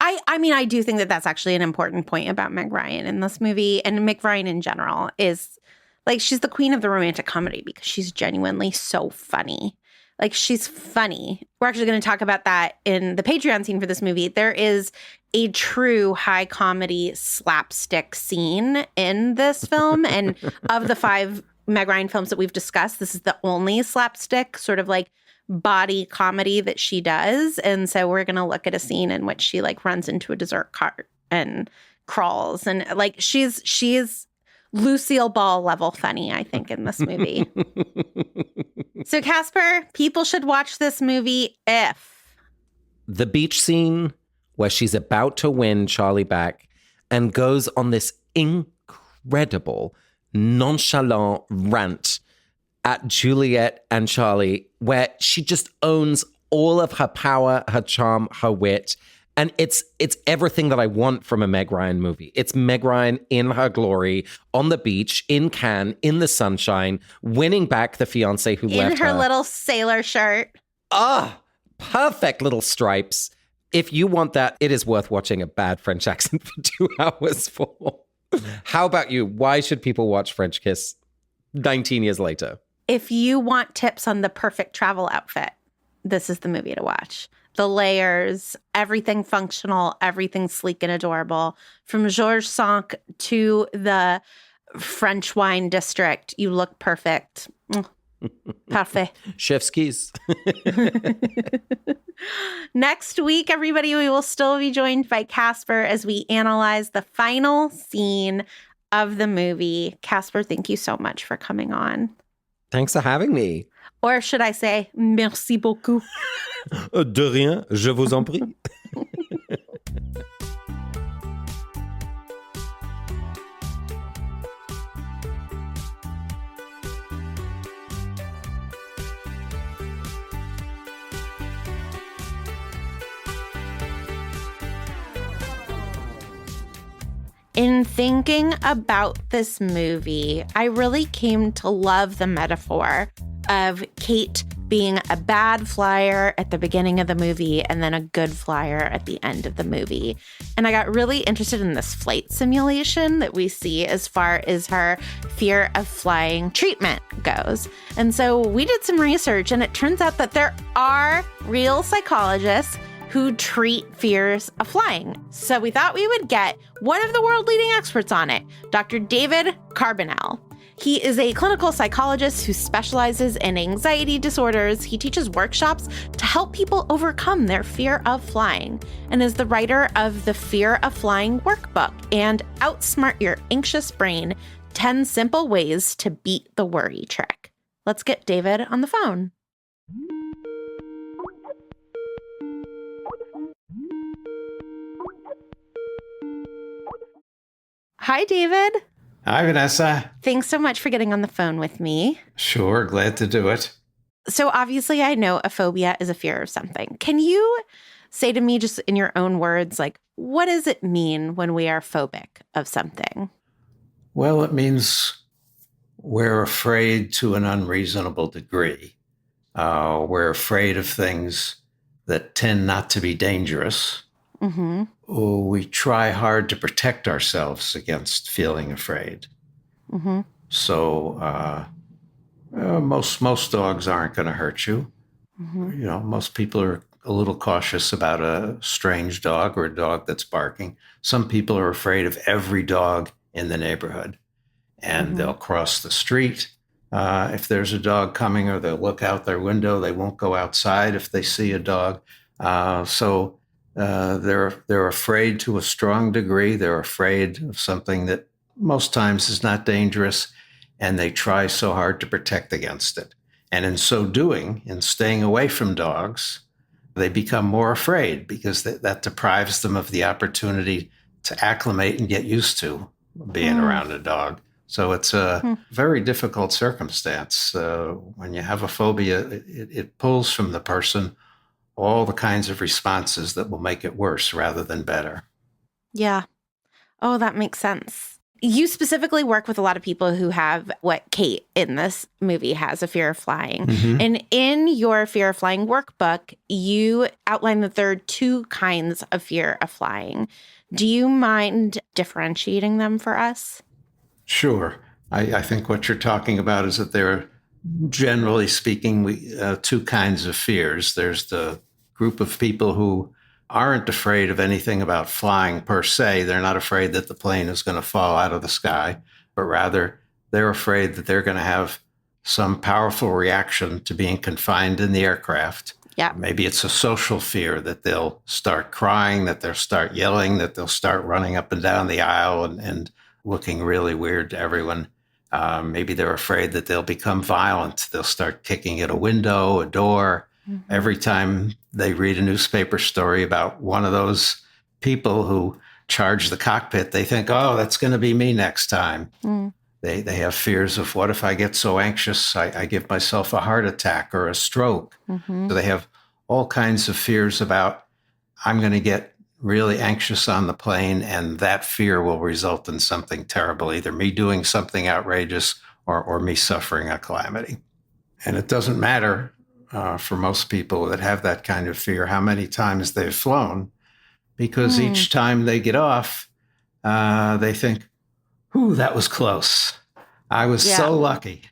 I mean, I do think that that's actually an important point about Meg Ryan in this movie, and Meg Ryan in general is like, she's the queen of the romantic comedy because she's genuinely so funny. Like, she's funny. We're actually going to talk about that in the Patreon scene for this movie. There is a true high comedy slapstick scene in this film. And of the 5 Meg Ryan films that we've discussed, this is the only slapstick sort of like body comedy that she does. And so we're going to look at a scene in which she like runs into a dessert cart and crawls. And like, she's Lucille Ball level funny, I think, in this movie. So Casper, people should watch this movie if... The beach scene where she's about to win Charlie back and goes on this incredible, nonchalant rant at Juliet and Charlie, where she just owns all of her power, her charm, her wit. And it's everything that I want from a Meg Ryan movie. It's Meg Ryan in her glory, on the beach, in Cannes, in the sunshine, winning back the fiancé who left her. In her little sailor shirt. Perfect little stripes. If you want that, it is worth watching a bad French accent for 2 hours for. How about you? Why should people watch French Kiss 19 years later? If you want tips on the perfect travel outfit, this is the movie to watch. The layers, everything functional, everything sleek and adorable. From Georges Cinq to the French wine district, you look perfect. Parfait. Chef's kiss. Next week, everybody, we will still be joined by Casper as we analyze the final scene of the movie. Casper, thank you so much for coming on. Thanks for having me. Or should I say, merci beaucoup. De rien, je vous en prie. In thinking about this movie, I really came to love the metaphor of Kate being a bad flyer at the beginning of the movie and then a good flyer at the end of the movie. And I got really interested in this flight simulation that we see as far as her fear of flying treatment goes. And so we did some research, and it turns out that there are real psychologists who treat fears of flying. So we thought we would get one of the world leading experts on it, Dr. David Carbonell. He is a clinical psychologist who specializes in anxiety disorders. He teaches workshops to help people overcome their fear of flying and is the writer of the Fear of Flying Workbook and Outsmart Your Anxious Brain, 10 Simple Ways to Beat the Worry Trick. Let's get David on the phone. Hi, David. Hi, Vanessa. Thanks so much for getting on the phone with me. Sure, glad to do it. So obviously I know a phobia is a fear of something. Can you say to me, just in your own words, like, what does it mean when we are phobic of something? Well, it means we're afraid to an unreasonable degree. We're afraid of things that tend not to be dangerous. Mm-hmm. We try hard to protect ourselves against feeling afraid. Mm-hmm. So most dogs aren't going to hurt you. Mm-hmm. Most people are a little cautious about a strange dog or a dog that's barking. Some people are afraid of every dog in the neighborhood, and they'll cross the street if there's a dog coming, or they'll look out their window. They won't go outside if they see a dog. So they're afraid to a strong degree. They're afraid of something that most times is not dangerous, and they try so hard to protect against it. And in so doing, in staying away from dogs, they become more afraid because that deprives them of the opportunity to acclimate and get used to being around a dog. So it's a very difficult circumstance. When you have a phobia, it pulls from the person all the kinds of responses that will make it worse rather than better. Yeah. Oh, that makes sense. You specifically work with a lot of people who have what Kate in this movie has, a fear of flying. Mm-hmm. And in your fear of flying workbook, you outline that there are two kinds of fear of flying. Do you mind differentiating them for us? Sure. I think what you're talking about is that there are, generally speaking, two kinds of fears. There's the group of people who aren't afraid of anything about flying per se. They're not afraid that the plane is going to fall out of the sky, but rather they're afraid that they're going to have some powerful reaction to being confined in the aircraft. Yeah. Maybe it's a social fear that they'll start crying, that they'll start yelling, that they'll start running up and down the aisle and looking really weird to everyone. Maybe they're afraid that they'll become violent. They'll start kicking at a window, a door. Mm-hmm. Every time they read a newspaper story about one of those people who charge the cockpit, they think, oh, that's going to be me next time. Mm. They have fears of, what if I get so anxious, I give myself a heart attack or a stroke. Mm-hmm. So they have all kinds of fears about, I'm going to get really anxious on the plane, and that fear will result in something terrible, either me doing something outrageous or me suffering a calamity. And it doesn't matter for most people that have that kind of fear how many times they've flown, because each time they get off, they think, "Ooh, that was close. I was so lucky."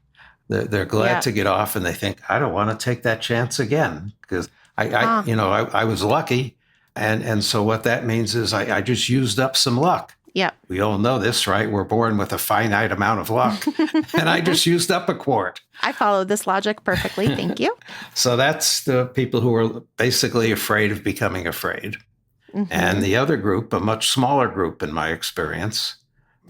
They're glad to get off, and they think, "I don't want to take that chance again because I was lucky." And so what that means is I just used up some luck. Yeah. We all know this, right? We're born with a finite amount of luck. And I just used up a quart. I followed this logic perfectly. Thank you. So that's the people who are basically afraid of becoming afraid. Mm-hmm. And the other group, a much smaller group in my experience,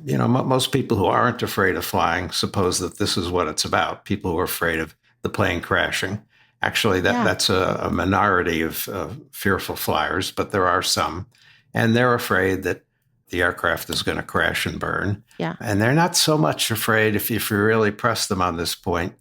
most people who aren't afraid of flying suppose that this is what it's about. People who are afraid of the plane crashing. Actually, that's a minority of fearful flyers, but there are some. And they're afraid that the aircraft is going to crash and burn. Yeah. And they're not so much afraid, if you really press them on this point,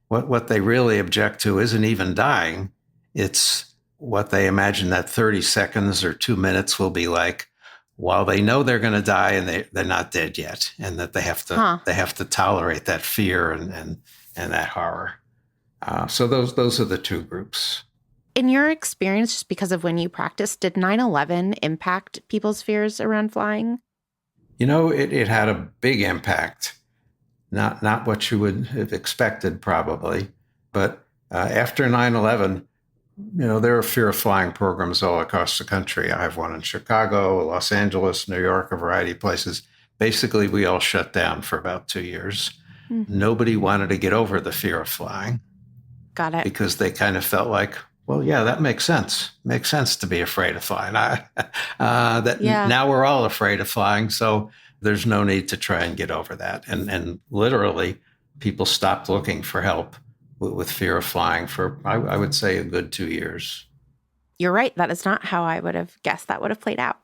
what they really object to isn't even dying. It's what they imagine that 30 seconds or 2 minutes will be like while they know they're going to die and they're not dead yet, and that they have to tolerate that fear and that horror. So those are the two groups. In your experience, just because of when you practiced, did 9/11 impact people's fears around flying? It had a big impact. Not what you would have expected, probably. But after 9/11, there are fear of flying programs all across the country. I have one in Chicago, Los Angeles, New York, a variety of places. Basically, we all shut down for about 2 years. Mm-hmm. Nobody wanted to get over the fear of flying. Got it. Because they kind of felt like, well, yeah, that makes sense. Makes sense to be afraid of flying. Now we're all afraid of flying, so there's no need to try and get over that. And literally, people stopped looking for help with fear of flying for, I would say, a good 2 years. You're right. That is not how I would have guessed that would have played out.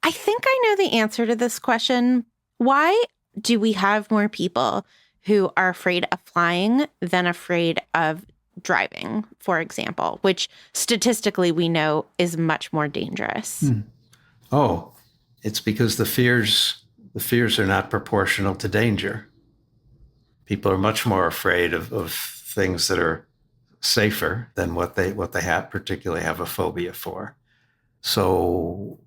I think I know the answer to this question. Why do we have more people who are afraid of flying than afraid of driving, for example, which statistically we know is much more dangerous? Oh, it's because the fears are not proportional to danger. People are much more afraid of things that are safer than what they have particularly have a phobia for. So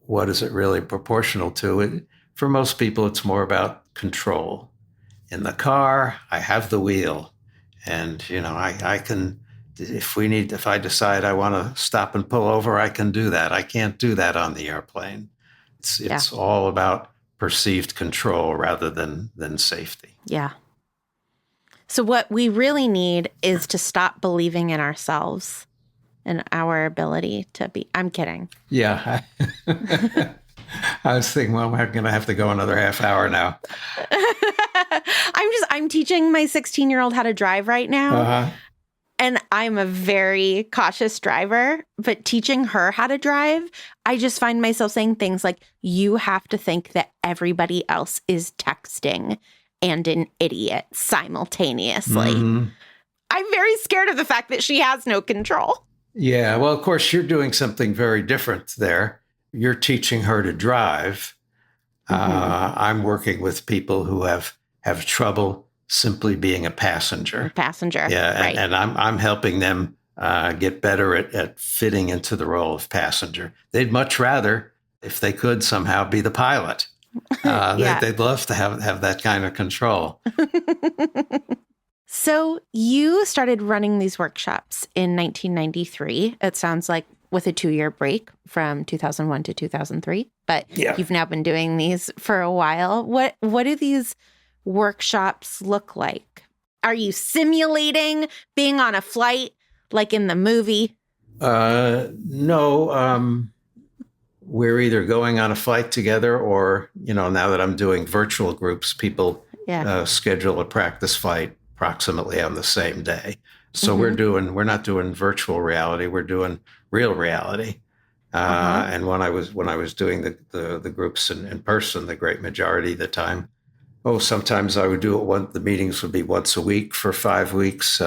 what is it really proportional to? For most people, it's more about control. In the car, I have the wheel, and I can. If I decide I want to stop and pull over, I can do that. I can't do that on the airplane. It's all about perceived control rather than safety. Yeah. So what we really need is to stop believing in ourselves and our ability to be. I'm kidding. Yeah. I was thinking, well, we're going to have to go another half hour now. I'm teaching my 16-year-old how to drive right now. Uh-huh. And I'm a very cautious driver, but teaching her how to drive, I just find myself saying things like, you have to think that everybody else is texting and an idiot simultaneously. Mm-hmm. I'm very scared of the fact that she has no control. Yeah, well, of course, you're doing something very different there. You're teaching her to drive. Mm-hmm. I'm working with people who have trouble simply being a passenger. Yeah, right. and I'm helping them get better at fitting into the role of passenger. They'd much rather, if they could somehow, be the pilot. They'd love to have that kind of control. So you started running these workshops in 1993. It sounds like with a 2-year break from 2001 to 2003. But you've now been doing these for a while. What do these workshops look like? Are you simulating being on a flight like in the movie? No. We're either going on a flight together or, now that I'm doing virtual groups, people schedule a practice flight approximately on the same day. So we're not doing virtual reality, we're doing real reality. And when I was doing the groups in person, the great majority of the time, sometimes I would do it the meetings would be once a week for 5 weeks.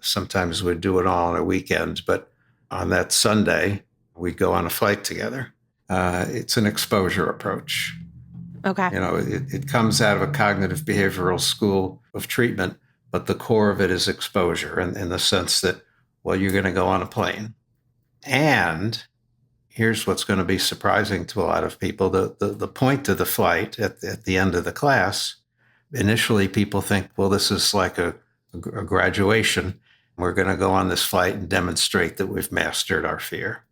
Sometimes we'd do it all on a weekend. But on that Sunday, we'd go on a flight together. It's an exposure approach. Okay. It comes out of a cognitive behavioral school of treatment, but the core of it is exposure in the sense that, you're going to go on a plane. And here's what's going to be surprising to a lot of people. The point of the flight at the end of the class, initially people think, this is like a graduation. We're going to go on this flight and demonstrate that we've mastered our fear.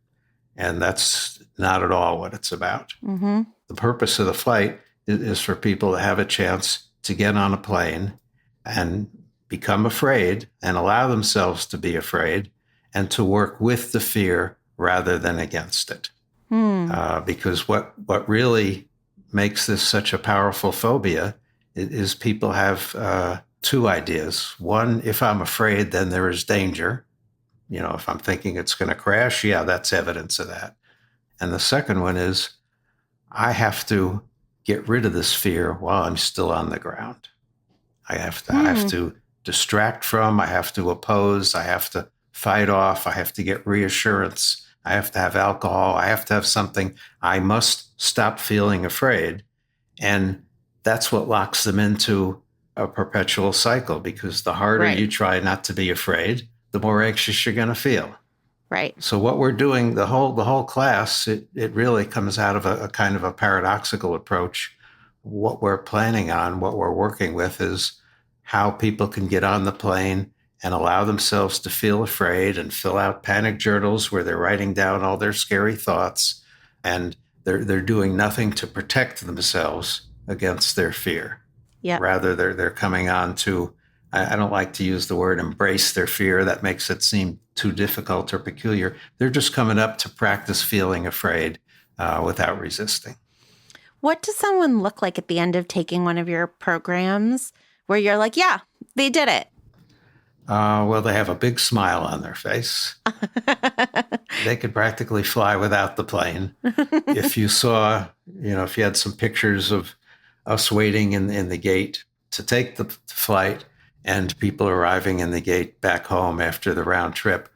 And that's not at all what it's about. Mm-hmm. The purpose of the flight is for people to have a chance to get on a plane and become afraid and allow themselves to be afraid and to work with the fear rather than against it. Because what really makes this such a powerful phobia is people have two ideas. One, if I'm afraid, then there is danger. If I'm thinking it's going to crash, that's evidence of that. And the second one is I have to get rid of this fear while I'm still on the ground. I have to distract from, I have to oppose, I have to fight off, I have to get reassurance, I have to have alcohol, I have to have something. I must stop feeling afraid. And that's what locks them into a perpetual cycle, because the harder you try not to be afraid, the more anxious you're going to feel. Right. So what we're doing, the whole class, it really comes out of a kind of a paradoxical approach. What we're planning on, what we're working with is how people can get on the plane and allow themselves to feel afraid and fill out panic journals where they're writing down all their scary thoughts, and they're doing nothing to protect themselves against their fear. Yeah. Rather, they're coming on to, I don't like to use the word embrace their fear. That makes it seem too difficult or peculiar. They're just coming up to practice feeling afraid without resisting. What does someone look like at the end of taking one of your programs where you're like, yeah, they did it? They have a big smile on their face. They could practically fly without the plane. If you saw, if you had some pictures of us waiting in the gate to take the flight and people arriving in the gate back home after the round trip,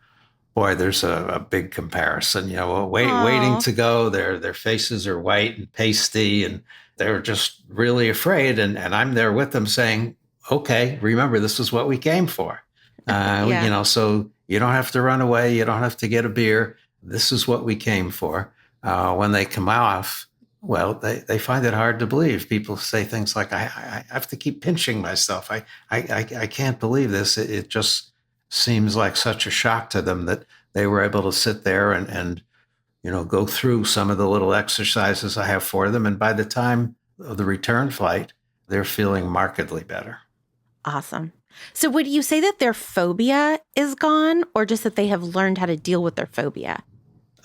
boy, there's a big comparison. Waiting to go, their faces are white and pasty, and they're just really afraid. And I'm there with them saying, okay, remember, this is what we came for. So you don't have to run away. You don't have to get a beer. This is what we came for. When they come off, well, they find it hard to believe. People say things like, I have to keep pinching myself. I can't believe this. It just seems like such a shock to them that they were able to sit there and go through some of the little exercises I have for them. And by the time of the return flight, they're feeling markedly better. Awesome. So would you say that their phobia is gone, or just that they have learned how to deal with their phobia?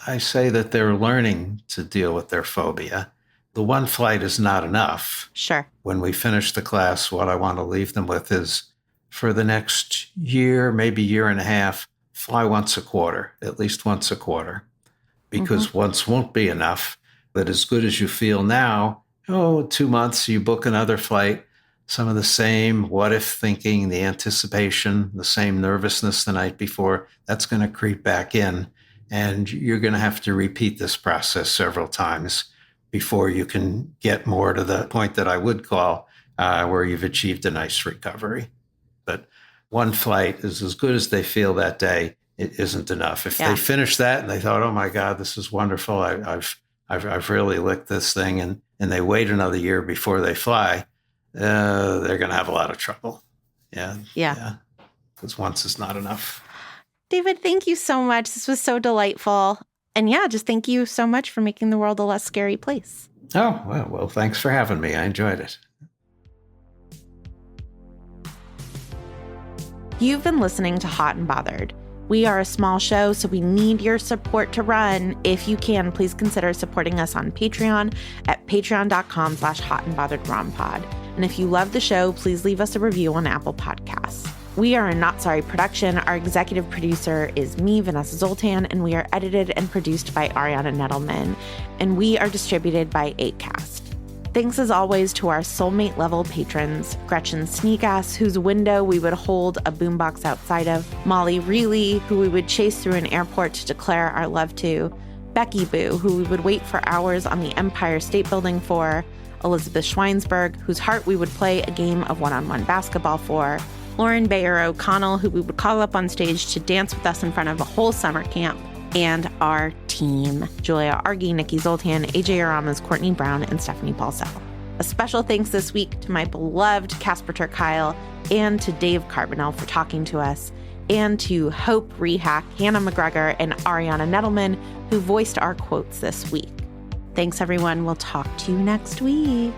I say that they're learning to deal with their phobia. The one flight is not enough. Sure. When we finish the class, what I want to leave them with is, for the next year, maybe year and a half, fly once a quarter, at least once a quarter. Because once won't be enough. But as good as you feel now, 2 months, you book another flight, some of the same what-if thinking, the anticipation, the same nervousness the night before, that's going to creep back in. And you're going to have to repeat this process several times before you can get more to the point that I would call where you've achieved a nice recovery. But one flight is as good as they feel that day. It isn't enough. If they finish that and they thought, oh my God, this is wonderful. I've really licked this thing, and they wait another year before they fly, they're going to have a lot of trouble. Yeah. Because once is not enough. David, thank you so much. This was so delightful. And just thank you so much for making the world a less scary place. Oh, well, thanks for having me. I enjoyed it. You've been listening to Hot and Bothered. We are a small show, so we need your support to run. If you can, please consider supporting us on Patreon at patreon.com/hotandbotheredrompod. And if you love the show, please leave us a review on Apple Podcasts. We are a Not Sorry production. Our executive producer is me, Vanessa Zoltan, and we are edited and produced by Ariana Nettleman. And we are distributed by Acast. Thanks as always to our soulmate level patrons, Gretchen Sneakass, whose window we would hold a boombox outside of, Molly Reilly, who we would chase through an airport to declare our love to, Becky Boo, who we would wait for hours on the Empire State Building for, Elizabeth Schweinsberg, whose heart we would play a game of one-on-one basketball for, Lauren Bayer O'Connell, who we would call up on stage to dance with us in front of a whole summer camp, and our team, Julia Argy, Nikki Zoltan, AJ Aramas, Courtney Brown, and Stephanie Paulsell. A special thanks this week to my beloved Casper ter Kuile and to Dave Carbonell for talking to us, and to Hope Rehack, Hannah McGregor, and Ariana Nettleman, who voiced our quotes this week. Thanks, everyone. We'll talk to you next week.